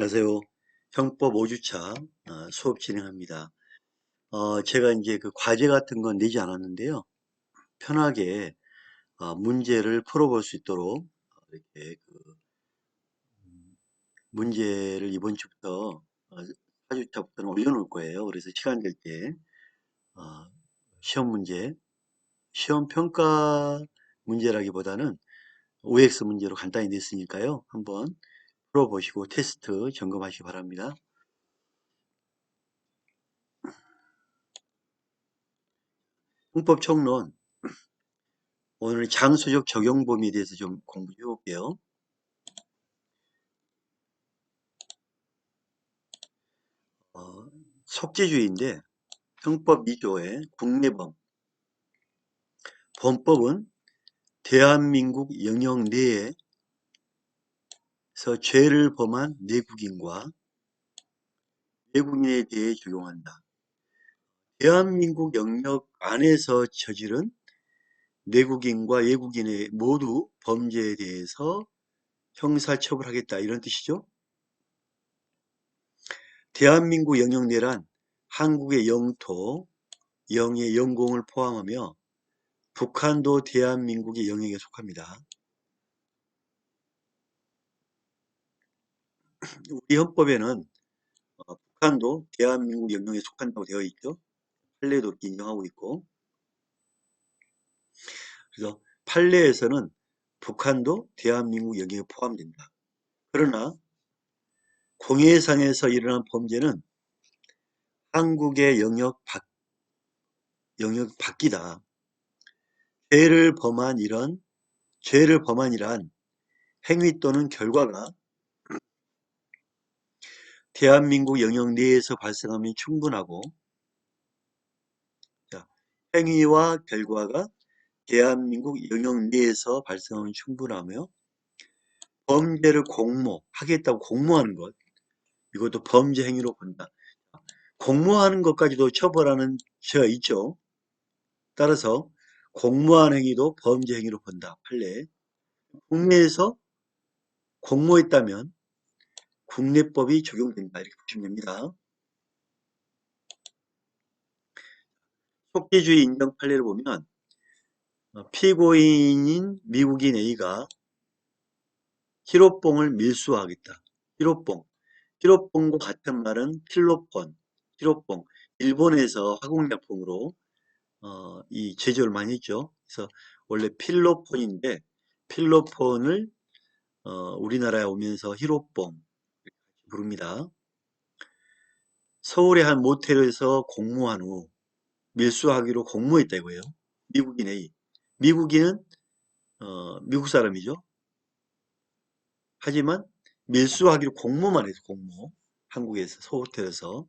안녕하세요. 형법 5주차 수업 진행합니다. 제가 이제 그 과제 같은 건 내지 않았는데요. 편하게 문제를 풀어볼 수 있도록 이렇게 그 문제를 이번 주부터 4주차부터는 올려놓을 거예요. 그래서 시간 될 때 시험 문제, 시험 평가 문제라기보다는 OX 문제로 간단히 냈으니까요. 한번 풀어보시고 테스트 점검하시기 바랍니다. 형법 총론 오늘 장소적 적용 범위에 대해서 좀 공부해 볼게요. 속죄주의인데 형법 2조의 국내범, 범법은 대한민국 영역 내에서 죄를 범한 내국인과 외국인에 대해 적용한다. 대한민국 영역 안에서 저지른 내국인과 외국인의 모두 범죄에 대해서 형사처벌하겠다 이런 뜻이죠. 대한민국 영역 내란 한국의 영토, 영의 영공을 포함하며 북한도 대한민국의 영역에 속합니다. 우리 헌법에는 북한도 대한민국 영역에 속한다고 되어 있죠. 판례도 이렇게 인정하고 있고. 그래서 판례에서는 북한도 대한민국 영역에 포함된다. 그러나 공해상에서 일어난 범죄는 한국의 영역 밖이다. 죄를 범한 이란 행위 또는 결과가 대한민국 영역 내에서 발생하면 충분하고, 자, 행위와 결과가 대한민국 영역 내에서 발생하면 충분하며 범죄를 하겠다고 공모하는 것, 이것도 범죄 행위로 본다. 공모하는 것까지도 처벌하는 죄가 있죠. 따라서 공모한 행위도 범죄 행위로 본다. 판례. 국내에서 공모했다면 국내법이 적용된다. 이렇게 보시면 됩니다. 속죄주의 인정 판례를 보면 피고인인 미국인 A가 히로뽕을 밀수하겠다. 히로뽕과 같은 말은 필로폰, 히로뽕. 일본에서 화공약품으로 이 제조를 많이 했죠. 그래서 원래 필로폰인데 필로폰을 우리나라에 오면서 히로뽕 부릅니다. 서울의 한 모텔에서 공모한 후 밀수하기로 공모했다 이거예요. 미국인 A. 미국인은 미국 사람이죠. 하지만 밀수하기로 공모만 해서 공모. 한국에서 소호텔에서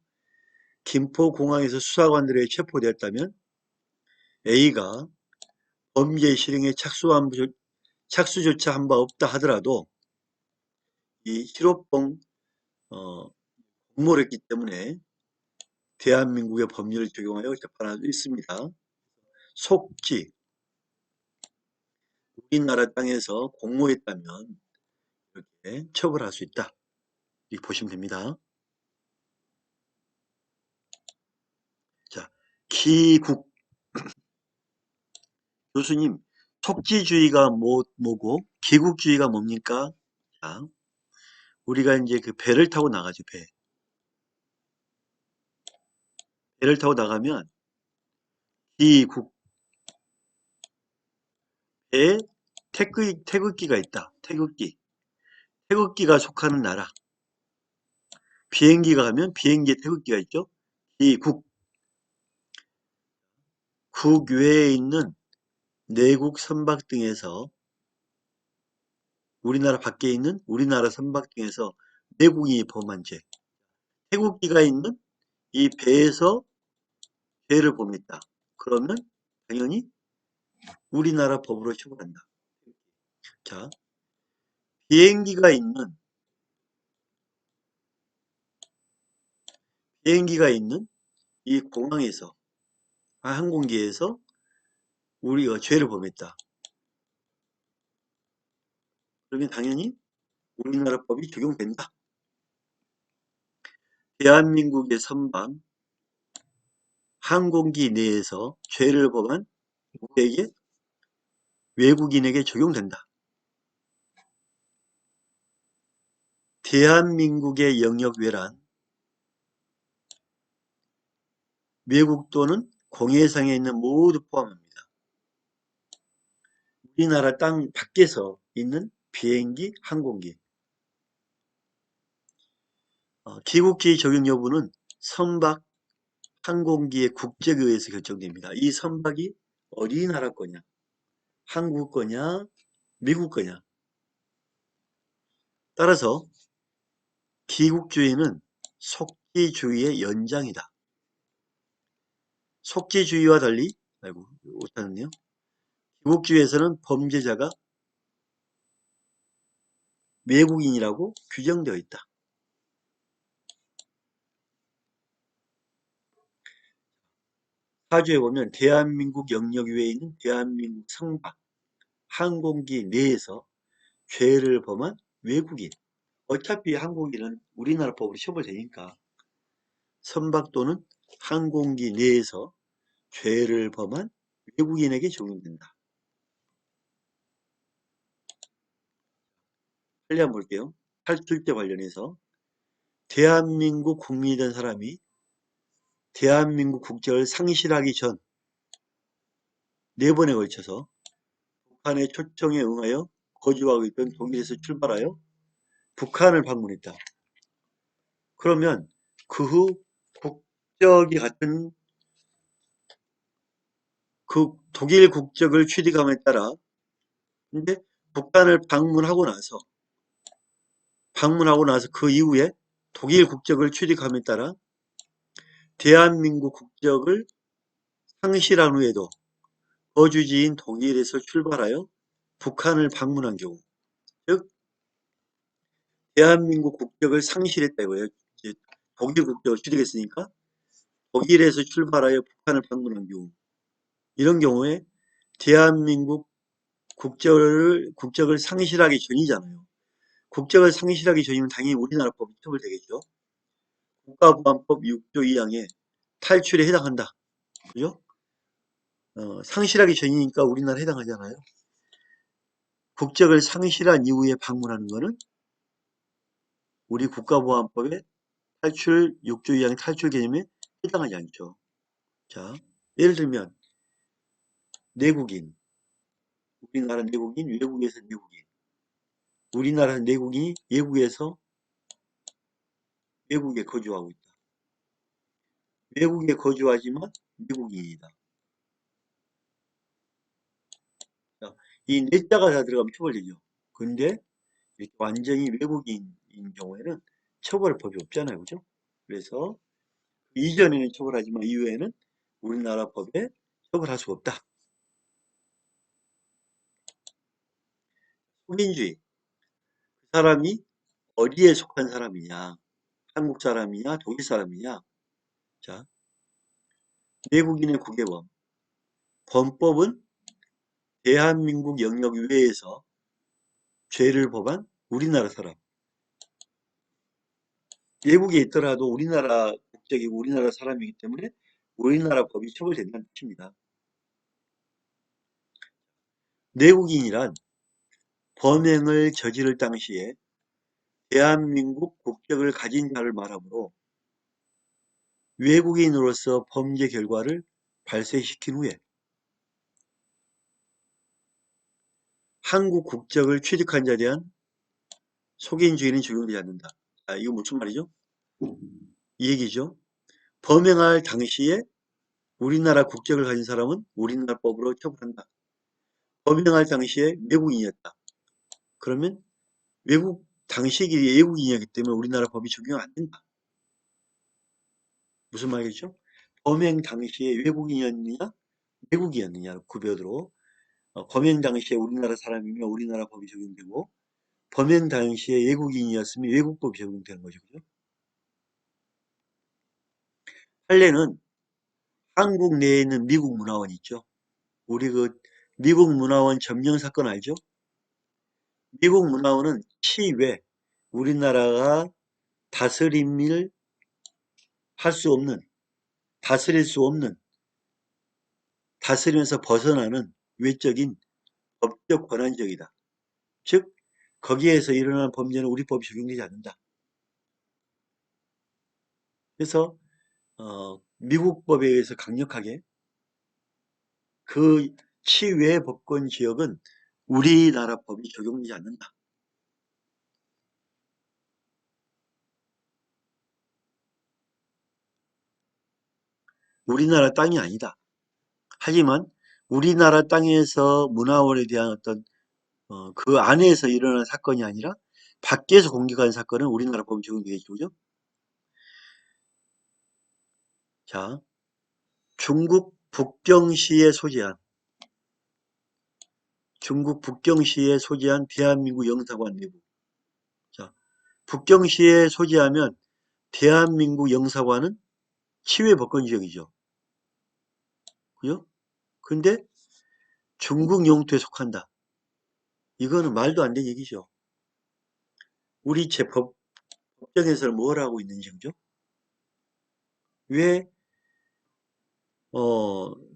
김포공항에서 수사관들에게 체포되었다면 A가 범죄 실행에 착수조차 한 바 없다 하더라도 이 실업봉 공모를 했기 때문에 대한민국의 법률을 적용하여 재판할 수 있습니다. 속지, 우리나라 땅에서 공모했다면 이렇게 처벌할 수 있다. 이렇게 보시면 됩니다. 자, 기국. 교수님, 속지주의가 뭐고 기국주의가 뭡니까? 자, 우리가 이제 그 배를 타고 나가죠, 배. 배를 타고 나가면 기국, 배에 태극기가 있다. 태극기가 속하는 나라. 비행기가 가면 비행기에 태극기가 있죠. 기국, 국 외에 있는 내국 선박 등에서 우리나라 밖에 있는 우리나라 선박 등에서 내국인이 범한 죄. 태국기가 있는 이 배에서 죄를 범했다. 그러면 당연히 우리나라 법으로 처벌한다. 자, 비행기가 있는 이 공항에서 항공기에서 우리가 죄를 범했다. 그러면 당연히 우리나라 법이 적용된다. 대한민국의 선박 항공기 내에서 죄를 범한 누구에게? 외국인에게 적용된다. 대한민국의 영역 외란 외국 또는 공해상에 있는 모두 포함합니다. 우리나라 땅 밖에서 있는 비행기, 항공기. 귀국지 적용 여부는 선박, 항공기의 국적에 의해서 결정됩니다. 이 선박이 어디 나라 거냐, 한국 거냐, 미국 거냐. 따라서 귀국주의는 속지주의의 연장이다. 속지주의와 달리, 아이고, 오타는요. 귀국주의에서는 범죄자가 외국인이라고 규정되어 있다. 사주에 보면 대한민국 영역 외에 있는 대한민국 선박, 항공기 내에서 죄를 범한 외국인. 어차피 항공기는 우리나라 법으로 처벌되니까 선박 또는 항공기 내에서 죄를 범한 외국인에게 적용된다. 빨리 한번 볼게요. 탈출죄 관련해서 대한민국 국민이던 사람이 대한민국 국적을 상실하기 전 4번에 걸쳐서 북한의 초청에 응하여 거주하고 있던 독일에서 출발하여 북한을 방문했다. 그러면 그 후 국적이 같은 그 독일 국적을 취득함에 따라 근데 북한을 방문하고 나서 그 이후에 독일 국적을 취득함에 따라 대한민국 국적을 상실한 후에도 거주지인 독일에서 출발하여 북한을 방문한 경우, 즉 대한민국 국적을 상실했다 이거예요. 이제 독일 국적을 취득했으니까 독일에서 출발하여 북한을 방문한 경우, 이런 경우에 대한민국 국적을 상실하기 전이잖아요. 국적을 상실하기 전이면 당연히 우리나라 법이 처벌되겠죠. 국가보안법 6조 2항에 탈출에 해당한다. 그죠? 상실하기 전이니까 우리나라 해당하잖아요. 국적을 상실한 이후에 방문하는 거는 우리 국가보안법의 탈출 6조 2항 탈출 개념에 해당하지 않죠. 자, 예를 들면 내국인, 우리나라 내국인, 외국에서 내국인, 우리나라 내국인이 외국에서 외국에 거주하고 있다. 외국에 거주하지만 미국인이다. 자, 이 내자가 다 들어가면 처벌되죠. 근데 이렇게 완전히 외국인인 경우에는 처벌 법이 없잖아요. 그죠? 그래서 이전에는 처벌하지만 이후에는 우리나라 법에 처벌할 수가 없다. 속인주의. 그 사람이 어디에 속한 사람이냐? 한국 사람이냐? 독일 사람이냐? 자, 내국인의 국외범. 범법은 대한민국 영역 외에서 죄를 범한 우리나라 사람. 외국에 있더라도 우리나라 국적이고 우리나라 사람이기 때문에 우리나라 법이 처벌된다는 뜻입니다. 내국인이란 범행을 저지를 당시에 대한민국 국적을 가진 자를 말하므로 외국인으로서 범죄 결과를 발생시킨 후에 한국 국적을 취득한 자에 대한 속인주의는 적용되지 않는다. 아, 이거 무슨 말이죠? 이 얘기죠. 범행할 당시에 우리나라 국적을 가진 사람은 우리나라 법으로 처벌한다. 범행할 당시에 외국인이었다. 그러면 당시에 외국인이었기 때문에 우리나라 법이 적용 안 된다. 무슨 말이겠죠? 범행 당시에 외국인이었느냐, 외국이었느냐 구별으로 범행 당시에 우리나라 사람이면 우리나라 법이 적용되고 범행 당시에 외국인이었으면 외국법이 적용되는 거죠. 그죠? 판례는 한국 내에 있는 미국 문화원 있죠. 우리 그 미국 문화원 점령 사건 알죠? 미국 문화원은 치외 우리나라가 다스림을 할 수 없는, 다스릴 수 없는, 다스리면서 벗어나는 외적인 법적 권한지역이다. 즉, 거기에서 일어나는 범죄는 우리 법이 적용되지 않는다. 그래서 미국 법에 의해서 강력하게 그 치외 법권 지역은 우리나라 법이 적용되지 않는다. 우리나라 땅이 아니다. 하지만 우리나라 땅에서 문화원에 대한 어떤 그 안에서 일어난 사건이 아니라 밖에서 공격한 사건은 우리나라 법이 적용되겠죠. 그죠? 자, 중국 북경시에 소재한 대한민국 영사관 내부. 자, 북경시에 소재하면 대한민국 영사관은 치외 법권 지역이죠. 그죠? 근데 중국 영토에 속한다. 이거는 말도 안 되는 얘기죠. 우리 법정에서는 뭘 하고 있는지, 그죠? 왜,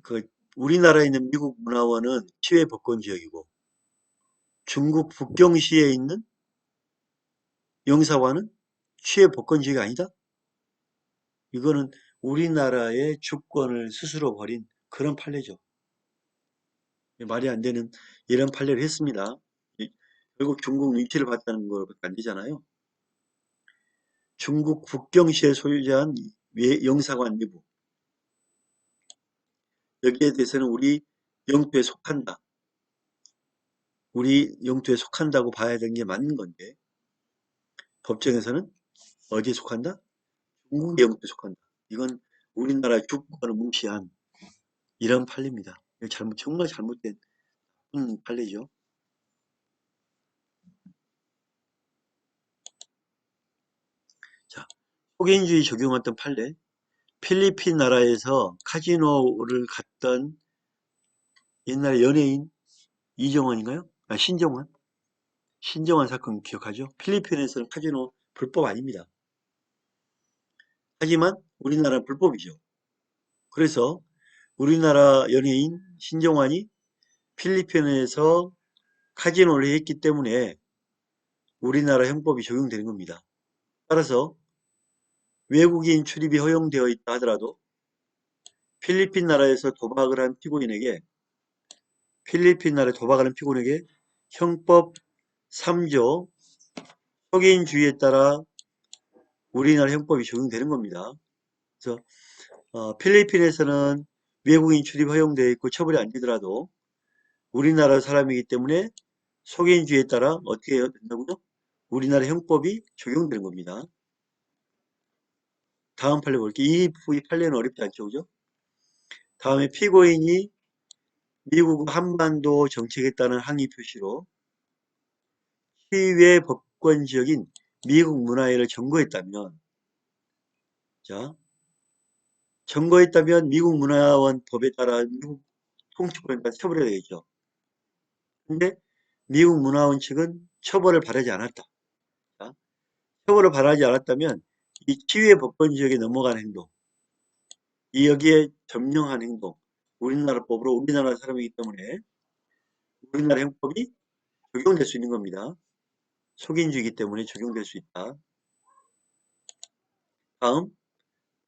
그, 우리나라에 있는 미국 문화원은 치외 법권 지역이고, 중국 북경시에 있는 영사관은 치외 법권 지역이 아니다? 이거는 우리나라의 주권을 스스로 버린 그런 판례죠. 말이 안 되는 이런 판례를 했습니다. 결국 중국 눈치를 봤다는 것밖에 안 되잖아요. 중국 북경시에 소유한 영사관 내부. 여기에 대해서는 우리 영토에 속한다. 우리 영토에 속한다고 봐야 되는 게 맞는 건데 법정에서는 어디에 속한다? 중국 영토에 속한다. 이건 우리나라 주권을 무시한 이런 판례입니다. 정말 잘못된 판례죠. 자, 호갱주의 적용했던 판례. 필리핀 나라에서 카지노를 갔던 옛날 연예인 이정환인가요? 아, 신정환? 신정환 사건 기억하죠? 필리핀에서는 카지노 불법 아닙니다. 하지만 우리나라는 불법이죠. 그래서 우리나라 연예인 신정환이 필리핀에서 카지노를 했기 때문에 우리나라 형법이 적용되는 겁니다. 따라서 외국인 출입이 허용되어 있다 하더라도 필리핀 나라에서 도박을 한 피고인에게 형법 3조 속인주의에 따라 우리나라 형법이 적용되는 겁니다. 그래서 필리핀에서는 외국인 출입 허용되어 있고 처벌이 안 되더라도 우리나라 사람이기 때문에 속인주의에 따라 어떻게 해야 된다고요? 우리나라 형법이 적용되는 겁니다. 다음 판례 볼게요. 이 판례는 어렵지 않죠, 그죠? 다음에 피고인이 미국 한반도 정책에 따른 항의 표시로 시외 법권 지역인 미국 문화회를 점거했다면, 자, 점거했다면 미국 문화원 법에 따라 미국 통치권에 따라 처벌해야 되겠죠. 근데 미국 문화원 측은 처벌을 바라지 않았다. 자, 처벌을 바라지 않았다면 이 치외 법권 지역에 넘어가는 행동, 이 여기에 점령한 행동, 우리나라 법으로 우리나라 사람이기 때문에 우리나라 형법이 적용될 수 있는 겁니다. 속인주의이기 때문에 적용될 수 있다. 다음,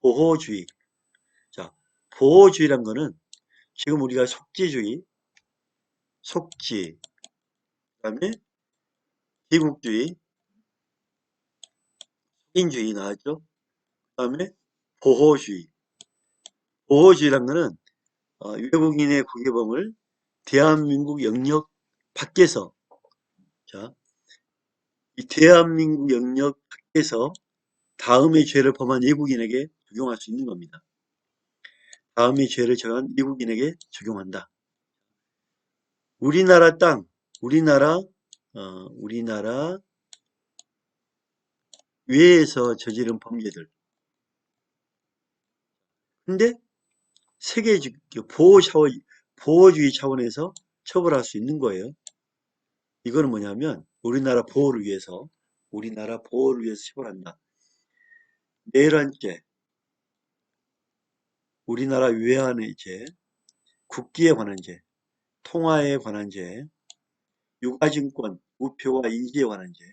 보호주의. 자, 보호주의란 거는 지금 우리가 속지주의, 속지, 그다음에 비국주의, 속인주의 나왔죠. 그다음에 보호주의. 보호주의란 거는 외국인의 국외범을 대한민국 영역 밖에서, 자, 이 대한민국 영역 밖에서 다음의 죄를 범한 외국인에게 적용할 수 있는 겁니다. 다음의 죄를 저한 외국인에게 적용한다. 우리나라 땅, 우리나라 외에서 저지른 범죄들. 근데 세계적 보호주의 차원에서 처벌할 수 있는 거예요. 이거는 뭐냐면 우리나라 보호를 위해서 처벌한다. 내란죄, 우리나라 위안의 죄, 국기에 관한 죄, 통화에 관한 죄, 유가증권, 우표와 인지에 관한 죄,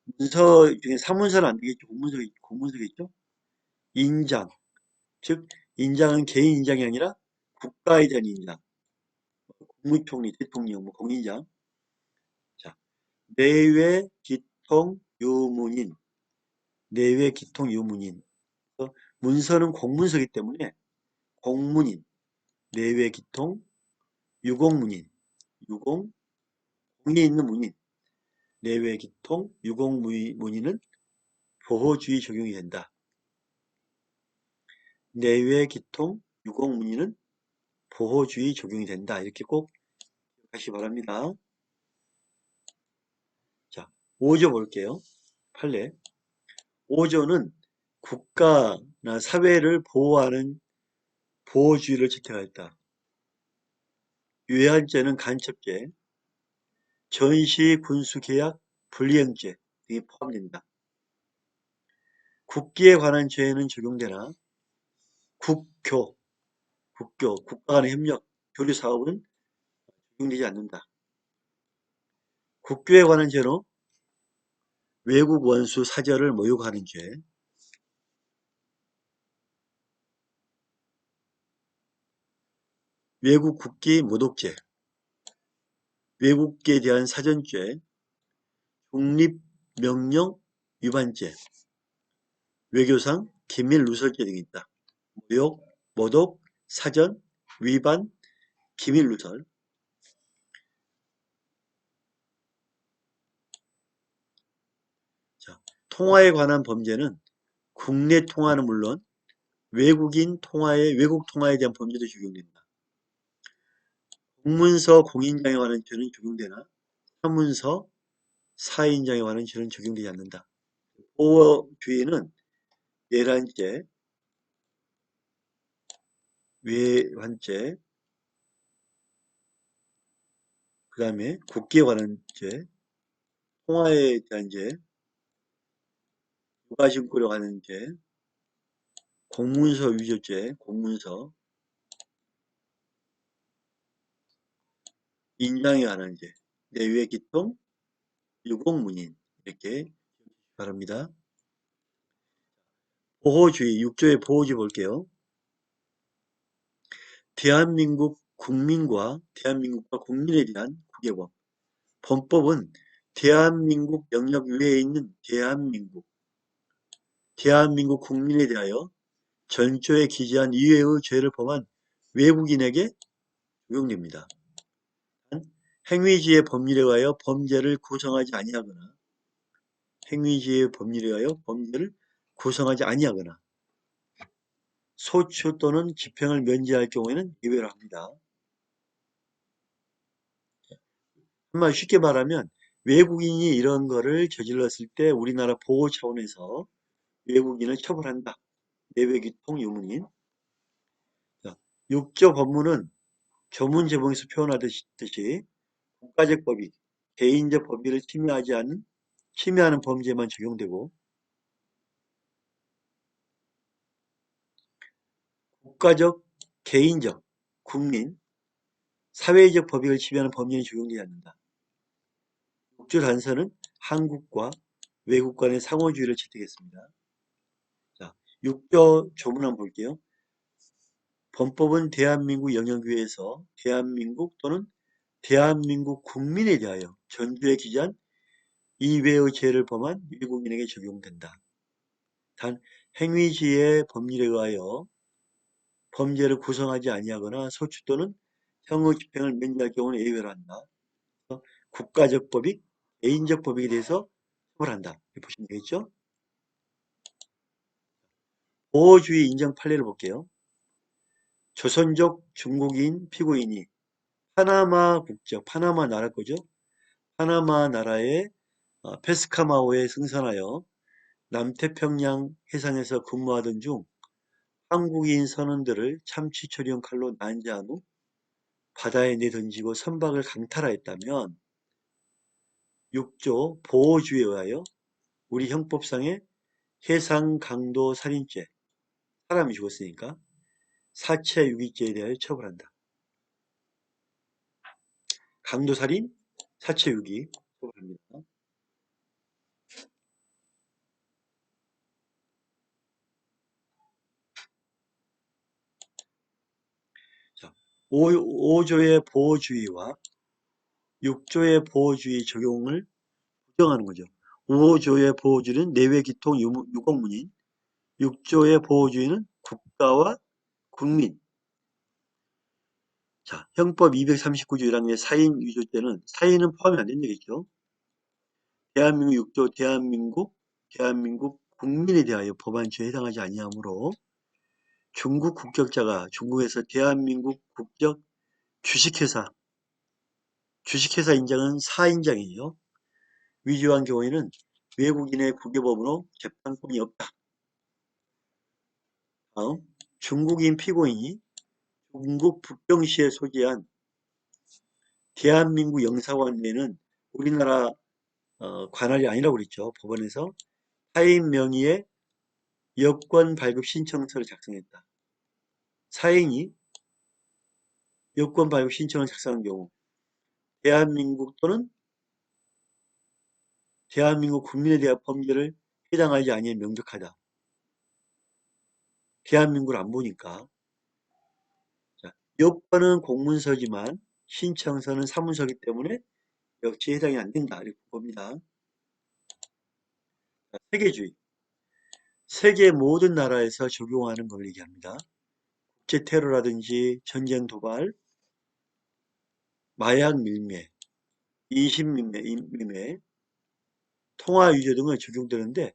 문서 중에 사문서는 안 되겠죠. 공문서겠죠. 인장, 즉 인장은 개인 인장이 아니라 국가에 대한 인장, 국무총리, 대통령, 뭐 공인장. 자, 내외 기통 유문인, 내외 기통 유문인. 문서는 공문서이기 때문에 공문인, 내외 기통, 유공문인, 유공, 공에 있는 문인, 내외 기통, 유공문인은 보호주의 적용이 된다. 내외 기통, 유공문인은 보호주의 적용이 된다. 이렇게 꼭 기억하시기 바랍니다. 자, 5조 볼게요. 판례. 5조는 국가나 사회를 보호하는 보호주의를 채택하였다. 외환죄는 간첩죄, 전시 군수계약 불이행죄 등이 포함된다. 국기에 관한 죄는 적용되나 국교, 국가 간의 협력, 교류 사업은 적용되지 않는다. 국교에 관한 죄로 외국 원수 사절을 모욕하는 죄, 외국 국기 모독죄, 외국계에 대한 사전죄, 독립명령 위반죄, 외교상 기밀 누설죄 등이 있다. 모욕, 모독, 사전, 위반, 기밀 누설. 자, 통화에 관한 범죄는 국내 통화는 물론 외국 통화에 대한 범죄도 적용된다. 공문서 공인장에 관한 죄는 적용되나 사문서 사인장에 관한 죄는 적용되지 않는다. 보호주의는 내란죄, 외환죄, 그 다음에 국기에 관한 죄, 통화에 대한 죄, 유가증권에 관한 죄, 공문서 위조죄, 공문서, 인장에 관한 죄, 내외기통, 유공문인 이렇게 바랍니다. 보호주의, 6조의 보호주의 볼게요. 대한민국과 국민에 대한 국외법. 범법은 대한민국 영역 외에 있는 대한민국 국민에 대하여 전조에 기재한 이외의 죄를 범한 외국인에게 적용됩니다. 행위지의 법률에 의하여 범죄를 구성하지 아니하거나 소추 또는 집행을 면제할 경우에는 예외로 합니다. 정말 쉽게 말하면 외국인이 이런 거를 저질렀을 때 우리나라 보호 차원에서 외국인을 처벌한다. 내외기통 유문인. 6조 법문은 조문 제목에서 표현하듯이 국가적 법익, 개인적 법익을 침해하는 범죄만 적용되고 국가적, 개인적, 국민, 사회적 법익을 침해하는 범죄는 적용되지 않는다. 6조 단서는 한국과 외국 간의 상호주의를 채택했습니다. 자, 6조 조문 한번 볼게요. 범법은 대한민국 영역위에서 대한민국 또는 대한민국 국민에 대하여 전조에 기재한 이외의 죄를 범한 외국인에게 적용된다. 단 행위지의 법률에 의하여 범죄를 구성하지 아니하거나 소추 또는 형의 집행을 면제할 경우는 예외로 한다. 국가적 법익, 개인적 법익에 대해서 처벌한다. 이렇게 보시면 되겠죠? 보호주의 인정 판례를 볼게요. 조선족 중국인 피고인이 파나마 국적, 파나마 나라 거죠. 파나마 나라의 페스카마오에 승선하여 남태평양 해상에서 근무하던 중 한국인 선원들을 참치 초리용 칼로 난자한 후 바다에 내던지고 선박을 강탈하였다면 6조 보호주의에 의하여 우리 형법상의 해상 강도 살인죄, 사람이 죽었으니까 사체유기죄에 대하여 처벌한다. 강도살인, 사체유기 처벌합니다. 자, 5조의 보호주의와 6조의 보호주의 적용을 부정하는 거죠. 5조의 보호주의는 내외기통 유곡문인, 6조의 보호주의는 국가와 국민. 자, 형법 239조 1항의 사인 위조죄는 사인은 포함이 안 된다 겠죠. 대한민국 6조 대한민국 국민에 대하여 법안처에 해당하지 아니하므로 중국 국적자가 중국에서 대한민국 국적 주식회사 인장은 4인장이에요. 위조한 경우에는 외국인의 국외법으로 재판권이 없다. 다음, 중국인 피고인이 중국 북경시에 소재한 대한민국 영사관 외에는 우리나라 관할이 아니라고 그랬죠. 법원에서 타인 명의의 여권 발급 신청서를 작성했다. 사인이 여권 발급 신청을 작성한 경우 대한민국 또는 대한민국 국민에 대한 범죄를 해당하지 아니한 명백하다. 대한민국을 안 보니까. 자, 여권은 공문서지만 신청서는 사문서이기 때문에 역시 해당이 안 된다. 이렇게 봅니다. 자, 세계주의. 세계 모든 나라에서 적용하는 걸 얘기합니다. 국제 테러라든지 전쟁 도발, 마약 밀매, 이신 밀매, 통화 위조 등을 적용되는데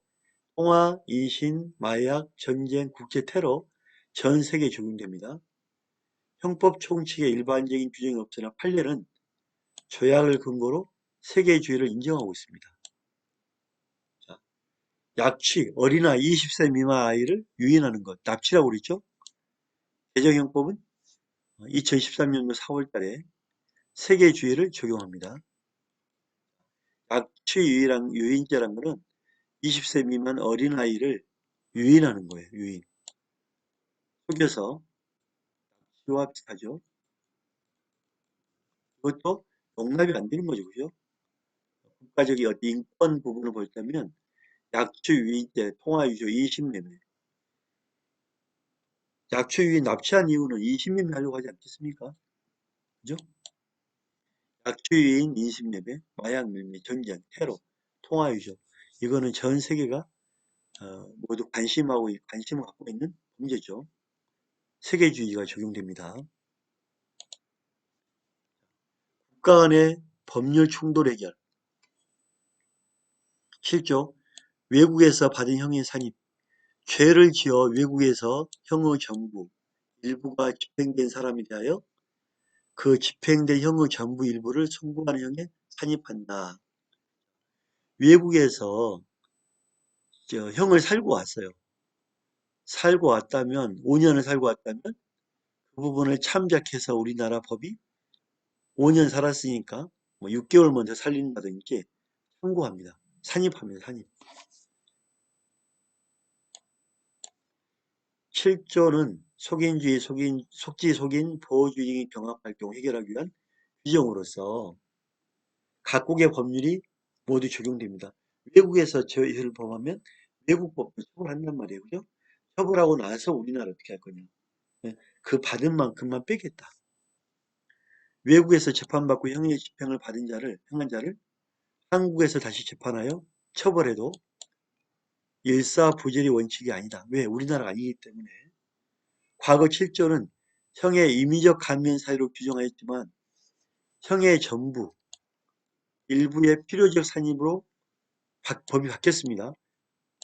통화, 이신, 마약, 전쟁, 국제 테러 전 세계에 적용됩니다. 형법 총칙에 일반적인 규정이 없으나 판례는 조약을 근거로 세계주의를 인정하고 있습니다. 자, 약취, 어린아이 20세 미만 아이를 유인하는 것, 납치라고 그랬죠? 개정형법은 2013년도 4월 달에 세계주의를 적용합니다. 약취 유인죄란 것은 20세 미만 어린아이를 유인하는 거예요. 유인. 속여서 납치와 비슷하죠. 그것도 용납이 안 되는 거죠. 그죠? 국가적인 어떤 인권 부분을 볼 때면 약취 유인죄, 통화 위조, 이신매매. 약취 유인 납치한 이유는 이신매매 하려고 하지 않겠습니까? 그죠? 약취 유인, 인신매매, 마약 매매, 전쟁, 테러, 통화 위조. 이거는 전 세계가 모두 관심을 갖고 있는 문제죠. 세계주의가 적용됩니다. 국가 간의 법률 충돌 해결. 7조 외국에서 받은 형의 산입. 죄를 지어 외국에서 형의 전부 일부가 집행된 사람에 대하여 그 집행된 형의 전부 일부를 선고하는 형에 산입한다. 외국에서 형을 살고 왔어요. 살고 왔다면 5년을 살고 왔다면 그 부분을 참작해서 우리나라 법이 5년 살았으니까 뭐 6개월 먼저 살린다든지 선고합니다. 산입합니다. 산입. 7조는 속인주의, 속지 속인, 보호주의 등이 경합할 경우 해결하기 위한 규정으로서 각국의 법률이 모두 적용됩니다. 외국에서 저희를 범하면 외국 법도 처벌한단 말이에요. 그죠? 처벌하고 나서 우리나라 어떻게 할 거냐. 예, 그 받은 만큼만 빼겠다. 외국에서 재판받고 형의 집행을 받은 자를, 행한 자를 한국에서 다시 재판하여 처벌해도 일사부재리 원칙이 아니다. 왜? 우리나라가 아니기 때문에. 과거 7조는 형의 임의적 감면 사유로 규정하였지만 형의 전부, 일부의 필요적 산입으로 법이 바뀌었습니다.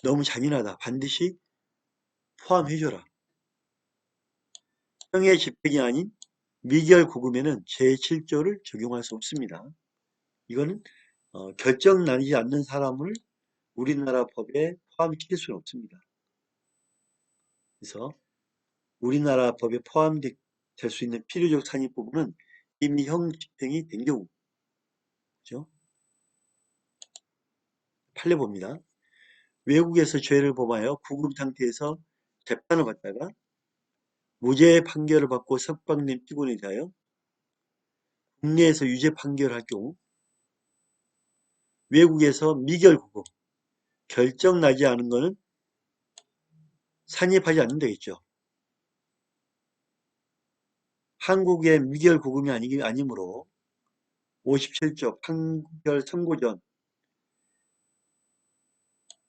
너무 잔인하다. 반드시 포함해줘라. 형의 집행이 아닌 미결 구금에는 제7조를 적용할 수 없습니다. 이거는 결정 나지 않는 사람을 우리나라 법에 포함시킬 수는 없습니다. 그래서 우리나라 법에 포함될 수 있는 필요적 산입 부분은 이미 형 집행이 된 경우, 그죠? 판례 봅니다. 외국에서 죄를 범하여 구금 상태에서 재판을 받다가 무죄 판결을 받고 석방된 피고인에 대하여 국내에서 유죄 판결할 경우 외국에서 미결구금 결정 나지 않은 것은 산입하지 않는 되겠죠. 한국의 미결구금이 아니므로 57조 판결 선고 전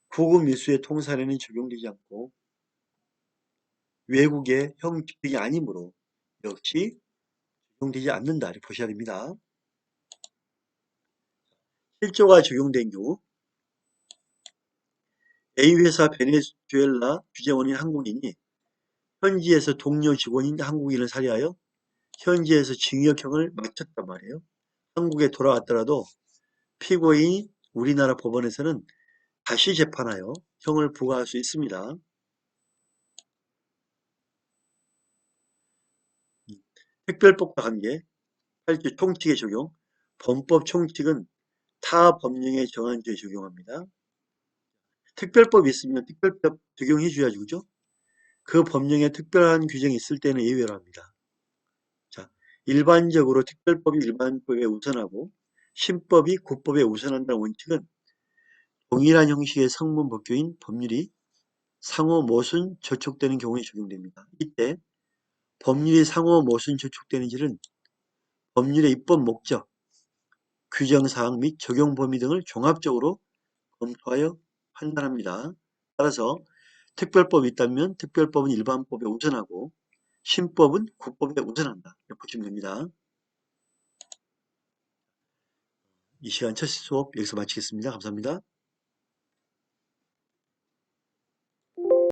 구금 밀수의 통살에는 적용되지 않고 외국의 형 집행이 아니므로 역시 적용되지 않는다 이렇게 보셔야 됩니다. 7조가 적용된 경우 A회사 베네수엘라 주재원인 한국인이 현지에서 동료 직원인 한국인을 살해하여 현지에서 징역형을 마쳤단 말이에요. 한국에 돌아왔더라도 피고인이 우리나라 법원에서는 다시 재판하여 형을 부과할 수 있습니다. 특별법과 관계 8조 총칙의 적용 범법 총칙은 타 법령에 정한 죄에 적용합니다. 특별법이 있으면 특별법 적용해 줘야죠. 그죠? 그 법령에 특별한 규정이 있을 때는 예외로 합니다. 자, 일반적으로 특별법이 일반법에 우선하고 신법이 국법에 우선한다는 원칙은 동일한 형식의 성문 법규인 법률이 상호 모순 저촉되는 경우에 적용됩니다. 이때 법률이 상호 모순 저촉되는지는 법률의 입법 목적, 규정사항 및 적용 범위 등을 종합적으로 검토하여 판단합니다. 따라서 특별법이 있다면 특별법은 일반법에 우선하고 신법은 국법에 우선한다. 이렇게 보시면 됩니다. 이 시간 첫 수업 여기서 마치겠습니다. 감사합니다.